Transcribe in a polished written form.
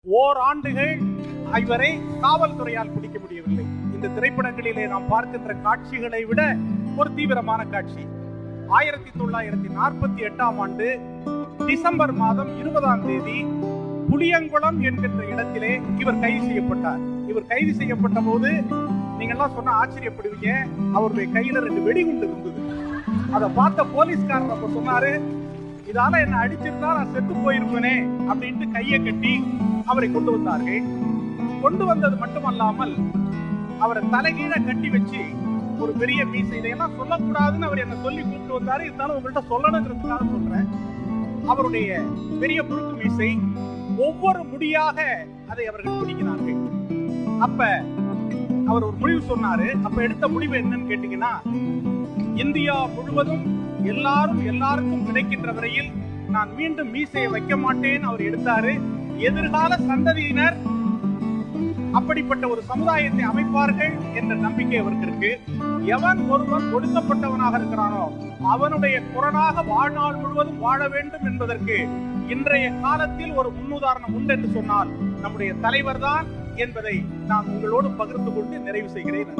ஓராண்டுகள் இவரை காவல்துறையால் பிடிக்க முடியவில்லை. இந்த திரைப்படங்களிலே நாம் பார்க்கின்ற காட்சிகளை விட ஒரு தீவிரமான காட்சி. 1948ஆம் ஆண்டு டிசம்பர் மாதம் 20ஆம் தேதி புளியங்குளம் என்கின்ற இடத்திலே இவர் கைது செய்யப்பட்டார். இவர் கைது செய்யப்பட்ட போது நீங்கெல்லாம் சொன்னா ஆச்சரியப்படுவீங்க, அவருடைய கையில 2 வெடிகுண்டு இருந்தது. அதை பார்த்த போலீஸ்காரர் அப்ப சொன்னாரு, இதால என்ன அடிச்சிருந்தா நான் செத்து போயிருப்பேனே அப்படின்ட்டு கையை கட்டி அவரை கொண்டு வந்தார்கள். கொண்டு வந்தது மட்டுமல்லாமல் அவரை தலைகீழ கட்டி வச்சு ஒரு பெரிய மீசை, இதையெல்லாம் சொல்லக்கூடாதுன்னு அவர் என்ன சொல்லி கூப்பிட்டு வந்தாரு. இருந்தாலும் உங்கள்கிட்ட சொல்லணுங்கிறதுக்காக சொல்றேன். அவருடைய பெரிய முழுக்கு மீசை, ஒவ்வொரு முடியாக அதை அவர்கள் பிடிக்கிறார்கள். அப்ப அவர் ஒரு முடிவு சொன்னாரு. அப்ப எடுத்த முடிவு என்னன்னு கேட்டீங்கன்னா, இந்தியா முழுவதும் எல்லாருக்கும் கிடைக்கின்ற வரையில் நான் மீண்டும் மீசையை வைக்க மாட்டேன் அவர் எடுத்தாரு. எதிர்கால சந்ததியினர் அப்படிப்பட்ட ஒரு சமுதாயத்தை அமைப்பார்கள் என்ற நம்பிக்கை அவருக்கு இருக்கு. எவன் ஒருவன் ஒடுக்கப்பட்டவனாக இருக்கிறானோ அவனுடைய குரலாக வாழ்நாள் முழுவதும் வாழ வேண்டும் என்பதற்கு இன்றைய காலத்தில் ஒரு முன்னுதாரணம் உண்டு என்று சொன்னால் நம்முடைய தலைவர் தான் என்பதை நான் உங்களோடு பகிர்ந்து கொண்டு நிறைவு செய்கிறேன்.